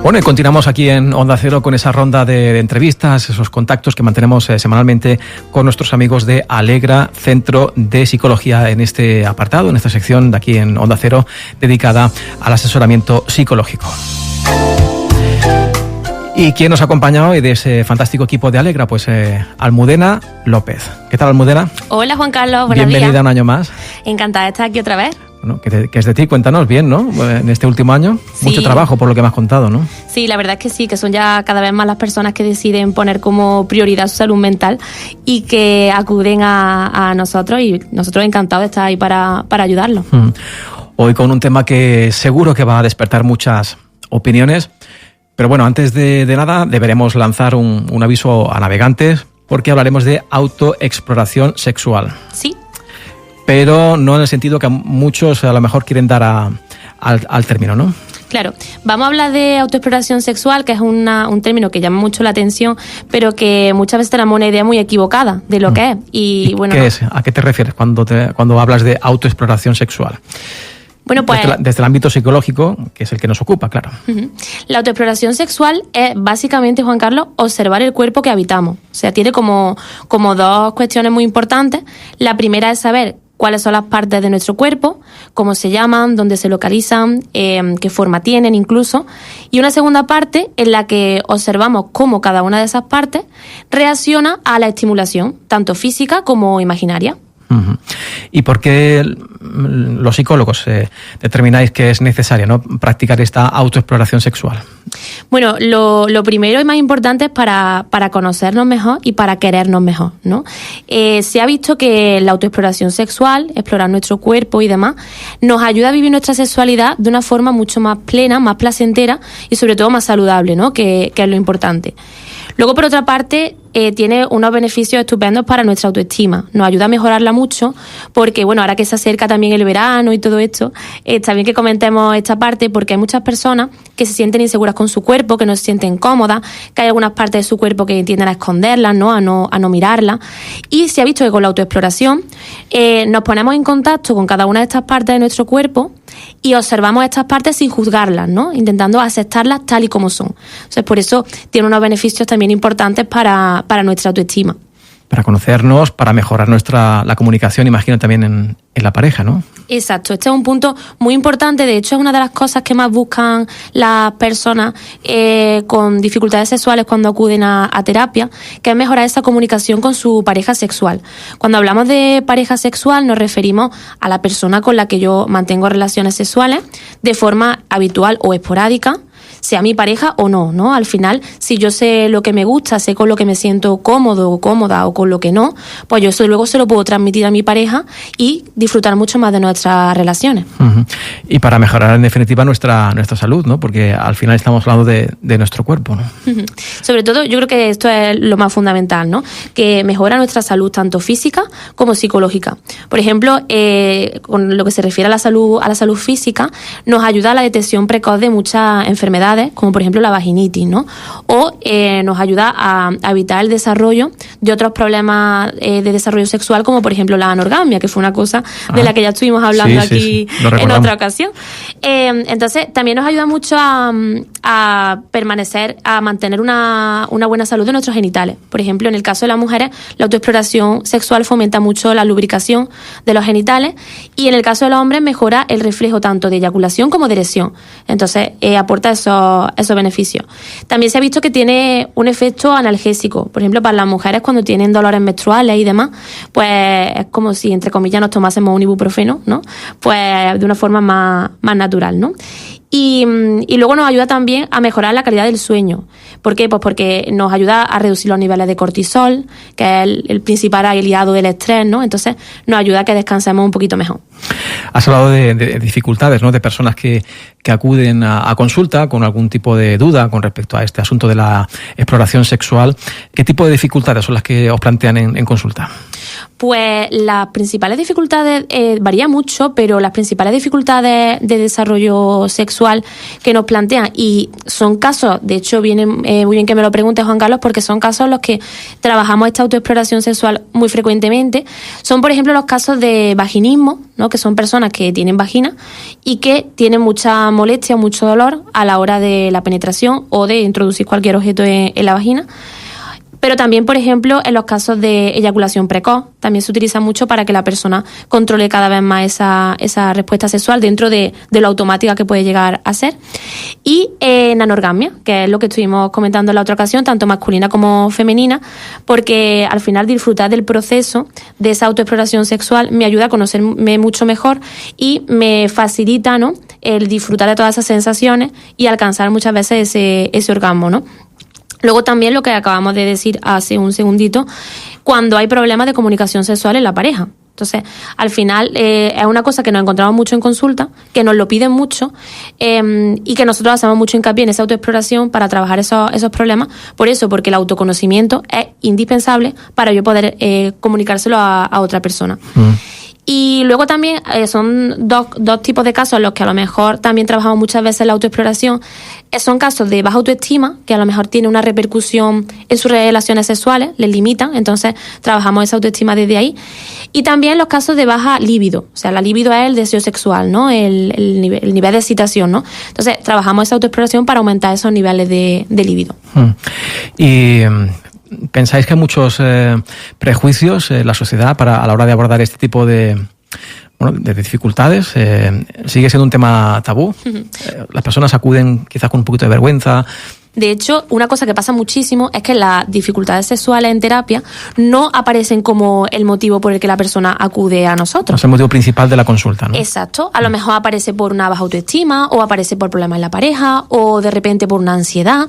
Bueno, y continuamos aquí en Onda Cero con esa ronda de entrevistas, esos contactos que mantenemos semanalmente con nuestros amigos de Alegra, Centro de Psicología, en este apartado, en esta sección de aquí en Onda Cero, dedicada al asesoramiento psicológico. ¿Y quién nos acompaña hoy de ese fantástico equipo de Alegra? Pues Almudena López. ¿Qué tal, Almudena? Hola, Juan Carlos, buenos días. Bienvenida un año más. Encantada de estar aquí otra vez. Bueno, que es de ti, cuéntanos bien, ¿no? En este último año, sí. Mucho trabajo por lo que me has contado, ¿no? Sí, la verdad es que sí, que son ya cada vez más las personas que deciden poner como prioridad su salud mental y que acuden a nosotros, y nosotros encantados de estar ahí para ayudarlos. Hoy con un tema que seguro que va a despertar muchas opiniones, pero bueno, antes de nada deberemos lanzar un aviso a navegantes, porque hablaremos de autoexploración sexual. Sí. Pero no en el sentido que muchos a lo mejor quieren dar al término, ¿no? Claro, vamos a hablar de autoexploración sexual, que es un término que llama mucho la atención, pero que muchas veces tenemos una idea muy equivocada de lo que es. ¿Y bueno, qué es? ¿A qué te refieres cuando hablas de autoexploración sexual? Bueno, pues, desde el ámbito psicológico, que es el que nos ocupa, claro. La autoexploración sexual es básicamente, Juan Carlos, observar el cuerpo que habitamos. O sea, tiene como dos cuestiones muy importantes. La primera es saber cuáles son las partes de nuestro cuerpo, cómo se llaman, dónde se localizan, qué forma tienen incluso. Y una segunda parte en la que observamos cómo cada una de esas partes reacciona a la estimulación, tanto física como imaginaria. ¿Y por qué los psicólogos determináis que es necesario, ¿no?, practicar esta autoexploración sexual? Bueno, lo primero y más importante es para conocernos mejor y para querernos mejor, ¿no? Se ha visto que la autoexploración sexual, explorar nuestro cuerpo y demás, nos ayuda a vivir nuestra sexualidad de una forma mucho más plena, más placentera y sobre todo más saludable, ¿no?, que es lo importante. Luego, por otra parte, tiene unos beneficios estupendos para nuestra autoestima. Nos ayuda a mejorarla mucho porque, bueno, ahora que se acerca también el verano y todo esto, está bien que comentemos esta parte porque hay muchas personas que se sienten inseguras con su cuerpo, que no se sienten cómodas, que hay algunas partes de su cuerpo que tienden a esconderlas, ¿no? A no mirarlas. Y se ha visto que con la autoexploración nos ponemos en contacto con cada una de estas partes de nuestro cuerpo y observamos estas partes sin juzgarlas, ¿no?, intentando aceptarlas tal y como son. Entonces, por eso tiene unos beneficios también importantes para nuestra autoestima. Para conocernos, para mejorar la comunicación, imagino también en la pareja, ¿no? Exacto, este es un punto muy importante. De hecho, es una de las cosas que más buscan las personas con dificultades sexuales cuando acuden a terapia, que es mejorar esa comunicación con su pareja sexual. Cuando hablamos de pareja sexual nos referimos a la persona con la que yo mantengo relaciones sexuales de forma habitual o esporádica, sea mi pareja o no, ¿no? Al final, si yo sé lo que me gusta, sé con lo que me siento cómodo o cómoda o con lo que no, pues yo eso luego se lo puedo transmitir a mi pareja y disfrutar mucho más de nuestras relaciones. Y para mejorar en definitiva nuestra salud, ¿no? Porque al final estamos hablando de nuestro cuerpo, ¿no? Sobre todo, yo creo que esto es lo más fundamental, ¿no? Que mejora nuestra salud tanto física como psicológica. Por ejemplo, con lo que se refiere a la salud física, nos ayuda a la detección precoz de muchas enfermedades, como por ejemplo la vaginitis, ¿no? O nos ayuda a evitar el desarrollo de otros problemas de desarrollo sexual, como por ejemplo la anorgasmia, que fue una cosa de la que ya estuvimos hablando aquí en otra ocasión. Entonces, también nos ayuda mucho a mantener una buena salud de nuestros genitales. Por ejemplo, en el caso de las mujeres, la autoexploración sexual fomenta mucho la lubricación de los genitales y en el caso de los hombres mejora el reflejo tanto de eyaculación como de erección. Entonces, aporta esos beneficios. También se ha visto que tiene un efecto analgésico. Por ejemplo, para las mujeres cuando tienen dolores menstruales y demás, pues es como si, entre comillas, nos tomásemos un ibuprofeno, ¿no? Pues de una forma más natural, ¿no? Y luego nos ayuda también a mejorar la calidad del sueño. ¿Por qué? Pues porque nos ayuda a reducir los niveles de cortisol, que es el principal aliado del estrés, ¿no? Entonces nos ayuda a que descansemos un poquito mejor. Has hablado de dificultades, ¿no?, de personas que acuden a consulta con algún tipo de duda con respecto a este asunto de la exploración sexual. ¿Qué tipo de dificultades son las que os plantean en consulta? Pues las principales dificultades, varía mucho, pero las principales dificultades de desarrollo sexual que nos plantean, y son casos, de hecho viene muy bien que me lo preguntes, Juan Carlos, porque son casos en los que trabajamos esta autoexploración sexual muy frecuentemente, son por ejemplo los casos de vaginismo, ¿no? Que son personas que tienen vagina y que tienen mucha molestia, mucho dolor a la hora de la penetración o de introducir cualquier objeto en la vagina. Pero también, por ejemplo, en los casos de eyaculación precoz, también se utiliza mucho para que la persona controle cada vez más esa respuesta sexual dentro de lo automática que puede llegar a ser. Y en anorgasmia, que es lo que estuvimos comentando en la otra ocasión, tanto masculina como femenina, porque al final disfrutar del proceso de esa autoexploración sexual me ayuda a conocerme mucho mejor y me facilita, ¿no?, el disfrutar de todas esas sensaciones y alcanzar muchas veces ese orgasmo, ¿no? Luego también lo que acabamos de decir hace un segundito, cuando hay problemas de comunicación sexual en la pareja. Entonces, al final es una cosa que nos encontramos mucho en consulta, que nos lo piden mucho y que nosotros hacemos mucho hincapié en esa autoexploración para trabajar esos problemas. Por eso, porque el autoconocimiento es indispensable para yo poder comunicárselo a otra persona. Y luego también son dos tipos de casos en los que a lo mejor también trabajamos muchas veces en la autoexploración. Son casos de baja autoestima, que a lo mejor tiene una repercusión en sus relaciones sexuales, les limitan, entonces trabajamos esa autoestima desde ahí. Y también los casos de baja libido, o sea, la libido es el deseo sexual, ¿no? El nivel de excitación, ¿no? Entonces trabajamos esa autoexploración para aumentar esos niveles de libido. Y ¿pensáis que hay muchos prejuicios en la sociedad a la hora de abordar este tipo de dificultades? ¿Sigue siendo un tema tabú? Las personas acuden quizás con un poquito de vergüenza. De hecho, una cosa que pasa muchísimo es que las dificultades sexuales en terapia no aparecen como el motivo por el que la persona acude a nosotros. No es el motivo principal de la consulta, ¿no? Exacto. A lo mejor aparece por una baja autoestima o aparece por problemas en la pareja o de repente por una ansiedad.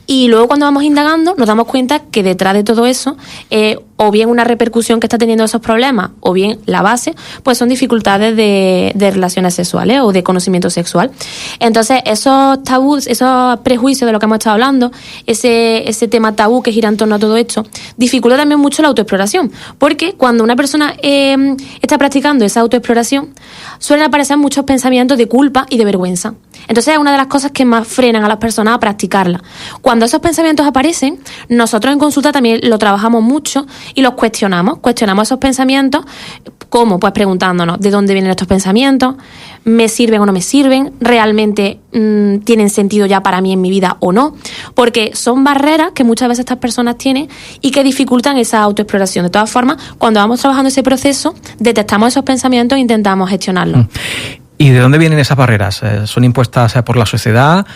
Y luego cuando vamos indagando nos damos cuenta que detrás de todo eso o bien una repercusión que está teniendo esos problemas o bien la base, pues son dificultades de relaciones sexuales o de conocimiento sexual. Entonces esos tabús, esos prejuicios de lo que hemos estado hablando, ese tema tabú que gira en torno a todo esto, dificulta también mucho la autoexploración, porque cuando una persona está practicando esa autoexploración, suelen aparecer muchos pensamientos de culpa y de vergüenza. Entonces es una de las cosas que más frenan a las personas a practicarla. Cuando esos pensamientos aparecen, nosotros en consulta también lo trabajamos mucho y los cuestionamos esos pensamientos. ¿Cómo? Pues preguntándonos de dónde vienen estos pensamientos, ¿me sirven o no me sirven? ¿Realmente tienen sentido ya para mí en mi vida o no? Porque son barreras que muchas veces estas personas tienen y que dificultan esa autoexploración. De todas formas, cuando vamos trabajando ese proceso, detectamos esos pensamientos e intentamos gestionarlos. ¿Y de dónde vienen esas barreras? ¿Son impuestas por la sociedad?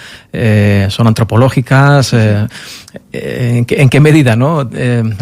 ¿Son antropológicas? ¿En qué medida, no,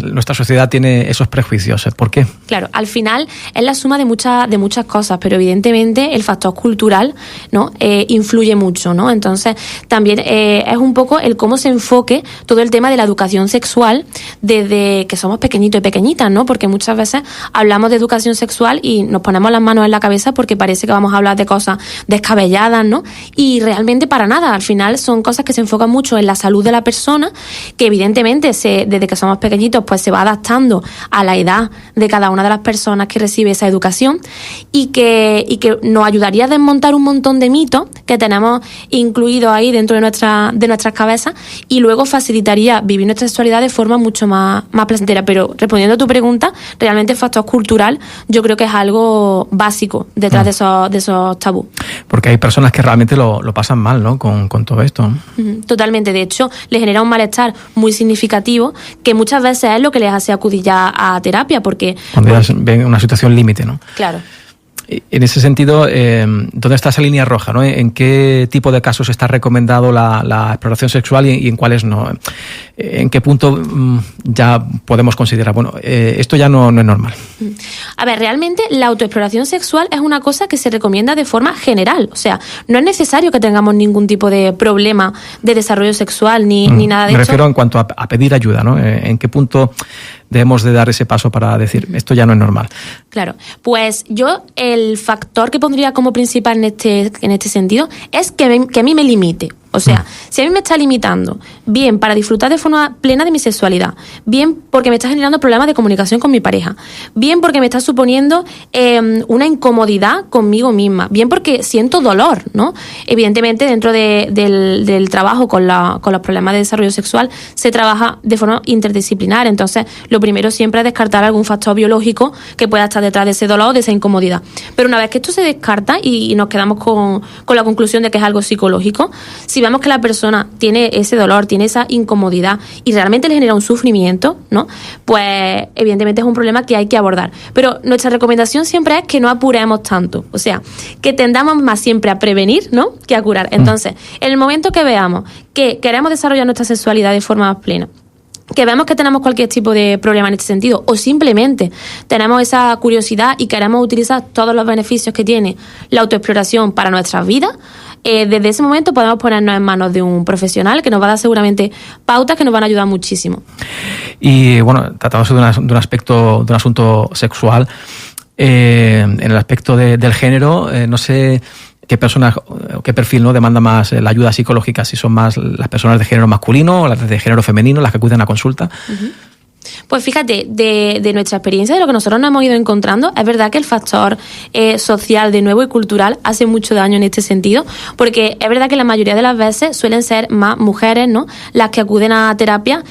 nuestra sociedad tiene esos prejuicios? ¿Por qué? Claro, al final es la suma de muchas cosas, pero evidentemente el factor cultural, ¿no? Influye mucho, ¿no? Entonces también es un poco el cómo se enfoque todo el tema de la educación sexual desde que somos pequeñitos y pequeñitas, ¿no? Porque muchas veces hablamos de educación sexual y nos ponemos las manos en la cabeza porque parece que vamos a hablar de cosas descabelladas, ¿no? Y realmente para nada. Al final son cosas que se enfocan mucho en la salud de la persona, que evidentemente desde que somos pequeñitos pues se va adaptando a la edad de cada una de las personas que recibe esa educación y que nos ayudaría a desmontar un montón de mitos que tenemos incluidos ahí dentro de nuestras cabezas y luego facilitaría vivir nuestra sexualidad de forma mucho más placentera. Pero respondiendo a tu pregunta, realmente el factor cultural yo creo que es algo básico detrás de esos tabú. Porque hay personas que realmente lo pasan mal, ¿no? Con todo esto. Totalmente. De hecho, les genera un malestar muy significativo que muchas veces es lo que les hace acudir ya a terapia, porque cuando ya ven una situación límite, ¿no? Claro. En ese sentido, ¿dónde está esa línea roja, ¿no? ¿En qué tipo de casos está recomendado la exploración sexual y en cuáles no? ¿En qué punto ya podemos considerar, bueno, esto ya no es normal? A ver, realmente la autoexploración sexual es una cosa que se recomienda de forma general. O sea, no es necesario que tengamos ningún tipo de problema de desarrollo sexual ni nada de eso. Me refiero en cuanto a pedir ayuda, ¿no? ¿En qué punto debemos de dar ese paso para decir esto ya no es normal? Claro, pues yo el factor que pondría como principal en este sentido es que a mí me limite. O sea, si a mí me está limitando, bien para disfrutar de forma plena de mi sexualidad, bien porque me está generando problemas de comunicación con mi pareja, bien porque me está suponiendo una incomodidad conmigo misma, bien porque siento dolor, ¿no? Evidentemente, dentro del trabajo con los problemas de desarrollo sexual se trabaja de forma interdisciplinar. Entonces, lo primero siempre es descartar algún factor biológico que pueda estar detrás de ese dolor o de esa incomodidad. Pero una vez que esto se descarta y nos quedamos con la conclusión de que es algo psicológico, si vemos que la persona tiene ese dolor, tiene esa incomodidad y realmente le genera un sufrimiento, ¿no? Pues evidentemente es un problema que hay que abordar. Pero nuestra recomendación siempre es que no apuremos tanto, o sea, que tendamos más siempre a prevenir, ¿no?, que a curar. Entonces, en el momento que veamos que queremos desarrollar nuestra sexualidad de forma más plena, que vemos que tenemos cualquier tipo de problema en este sentido, o simplemente tenemos esa curiosidad y queremos utilizar todos los beneficios que tiene la autoexploración para nuestras vidas, desde ese momento podemos ponernos en manos de un profesional que nos va a dar seguramente pautas que nos van a ayudar muchísimo. Y bueno, tratándose de un aspecto, de un asunto sexual, en el aspecto del género, no sé qué personas, qué perfil, ¿no?, demanda más la ayuda psicológica, si son más las personas de género masculino o las de género femenino las que acuden a consulta. Uh-huh. Pues fíjate, de nuestra experiencia, de lo que nosotros nos hemos ido encontrando, es verdad que el factor social de nuevo y cultural hace mucho daño en este sentido, porque es verdad que la mayoría de las veces suelen ser más mujeres, ¿no?, las que acuden a terapia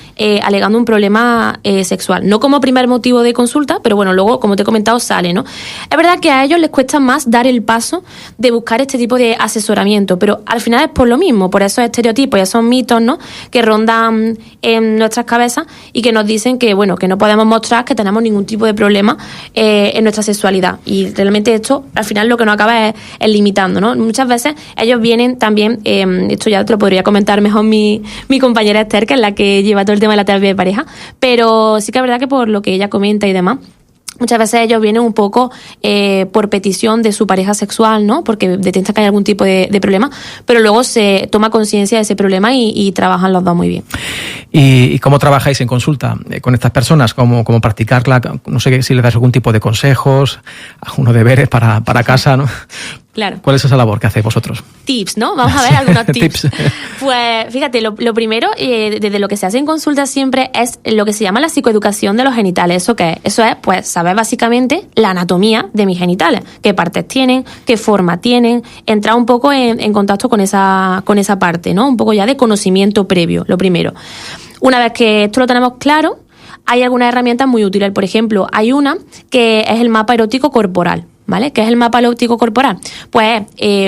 alegando un problema sexual. No como primer motivo de consulta, pero bueno, luego, como te he comentado, sale, ¿no? Es verdad que a ellos les cuesta más dar el paso de buscar este tipo de asesoramiento, pero al final es por lo mismo, por esos estereotipos y esos mitos, ¿no?, que rondan en nuestras cabezas y que nos dicen que, bueno, que no podemos mostrar que tenemos ningún tipo de problema en nuestra sexualidad. Y realmente esto, al final, lo que nos acaba es limitando, ¿no? Muchas veces ellos vienen también, esto ya te lo podría comentar mejor mi compañera Esther, que es la que lleva todo el tema de la terapia de pareja, pero sí que es verdad que por lo que ella comenta y demás, muchas veces ellos vienen un poco por petición de su pareja sexual, ¿no?, porque detectan que hay algún tipo de problema, pero luego se toma conciencia de ese problema y trabajan los dos muy bien. ¿Y cómo trabajáis en consulta con estas personas? ¿Cómo practicarla? No sé si le das algún tipo de consejos, algunos deberes para casa, ¿no? Claro. ¿Cuál es esa labor que hacéis vosotros? Tips, ¿no? Vamos a ver algunos tips. Pues fíjate, lo primero, desde lo que se hace en consulta siempre es lo que se llama la psicoeducación de los genitales. ¿Eso qué es? Eso es, pues, saber básicamente la anatomía de mis genitales. Qué partes tienen, qué forma tienen, entrar un poco en contacto con esa parte, ¿no? Un poco ya de conocimiento previo, lo primero. Una vez que esto lo tenemos claro, hay algunas herramientas muy útiles. Por ejemplo, hay una que es el mapa erótico corporal, ¿vale? ¿Qué es el mapa erótico corporal? Pues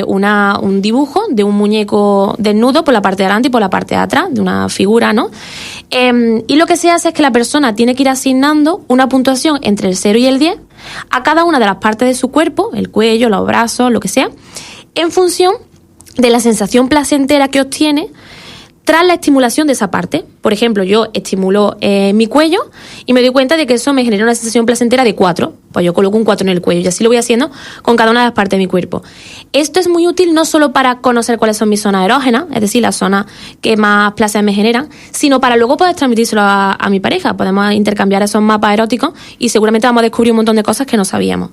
un dibujo de un muñeco desnudo por la parte de adelante y por la parte de atrás, de una figura, ¿no? Y lo que se hace es que la persona tiene que ir asignando una puntuación entre el 0 y el 10 a cada una de las partes de su cuerpo, el cuello, los brazos, lo que sea, en función de la sensación placentera que obtiene tras la estimulación de esa parte. Por ejemplo, yo estimulo mi cuello y me doy cuenta de que eso me genera una sensación placentera de 4. Pues yo coloco un 4 en el cuello y así lo voy haciendo con cada una de las partes de mi cuerpo. Esto es muy útil no solo para conocer cuáles son mis zonas erógenas, es decir, las zonas que más placer me generan, sino para luego poder transmitírselo a mi pareja. Podemos intercambiar esos mapas eróticos y seguramente vamos a descubrir un montón de cosas que no sabíamos.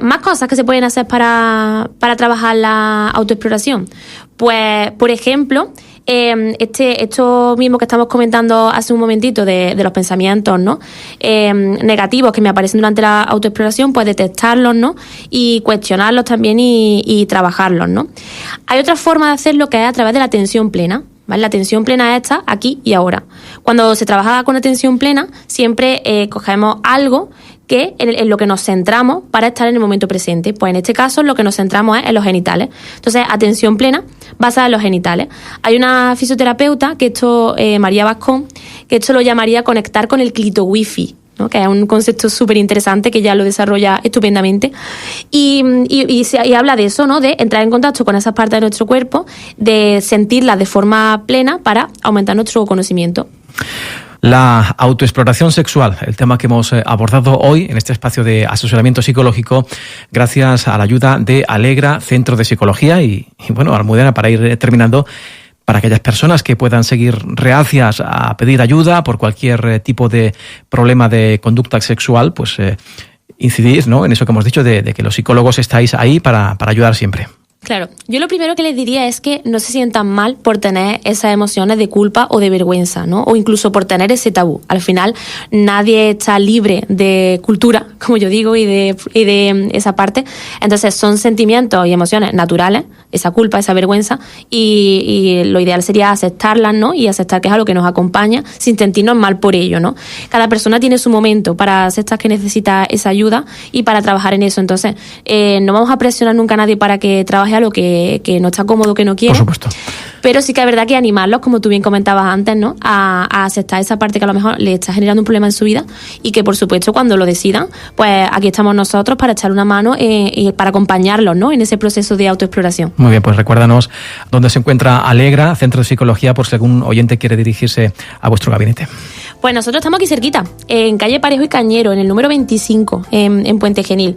Más cosas que se pueden hacer para trabajar la autoexploración. Pues, por ejemplo, esto mismo que estamos comentando hace un momentito de los pensamientos, ¿no?, negativos que me aparecen durante la autoexploración, pues detectarlos, ¿no?, y cuestionarlos también y trabajarlos, ¿no? Hay otra forma de hacerlo que es a través de la atención plena, ¿vale? La atención plena es esta, aquí y ahora. Cuando se trabaja con atención plena, siempre cogemos algo que en lo que nos centramos para estar en el momento presente. Pues en este caso lo que nos centramos es en los genitales. Entonces, atención plena basada en los genitales. Hay una fisioterapeuta, que esto, María Vascón, que esto lo llamaría conectar con el clito wifi, ¿no?, que es un concepto súper interesante que ya lo desarrolla estupendamente y habla de eso, ¿no?, de entrar en contacto con esas partes de nuestro cuerpo, de sentirlas de forma plena para aumentar nuestro conocimiento. La autoexploración sexual, el tema que hemos abordado hoy en este espacio de asesoramiento psicológico, gracias a la ayuda de Alegra, Centro de Psicología y bueno, Almudena, para ir terminando, para aquellas personas que puedan seguir reacias a pedir ayuda por cualquier tipo de problema de conducta sexual, pues incidir, ¿no?, en eso que hemos dicho de que los psicólogos estáis ahí para ayudar siempre. Claro, yo lo primero que les diría es que no se sientan mal por tener esas emociones de culpa o de vergüenza, ¿no? O incluso por tener ese tabú. Al final, nadie está libre de cultura, como yo digo, y de esa parte. Entonces, son sentimientos y emociones naturales, esa culpa, esa vergüenza, y lo ideal sería aceptarlas, ¿no? Y aceptar que es algo que nos acompaña sin sentirnos mal por ello, ¿no? Cada persona tiene su momento para aceptar que necesita esa ayuda y para trabajar en eso. Entonces, no vamos a presionar nunca a nadie para que trabaje a lo que no está cómodo, que no quiere. Por supuesto. Pero sí que es verdad que animarlos, como tú bien comentabas antes, ¿no? A aceptar esa parte que a lo mejor le está generando un problema en su vida y que, por supuesto, cuando lo decidan, pues aquí estamos nosotros para echar una mano y para acompañarlos, ¿no? En ese proceso de autoexploración. Muy bien, pues recuérdanos dónde se encuentra Alegra, Centro de Psicología, por si algún oyente quiere dirigirse a vuestro gabinete. Pues nosotros estamos aquí cerquita, en calle Parejo y Cañero, en el número 25, en Puente Genil.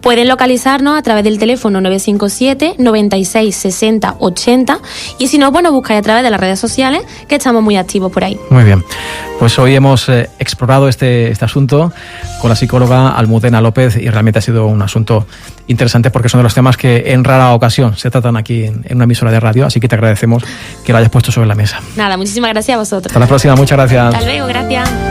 Pueden localizarnos a través del teléfono 957 96 60 80 y si no, bueno, buscáis a través de las redes sociales, que estamos muy activos por ahí. Muy bien, pues hoy hemos explorado este asunto con la psicóloga Almudena López y realmente ha sido un asunto interesante porque son de los temas que en rara ocasión se tratan aquí en una emisora de radio, así que te agradecemos que lo hayas puesto sobre la mesa. Nada, muchísimas gracias a vosotros. Hasta la próxima, muchas gracias. Hasta luego, gracias.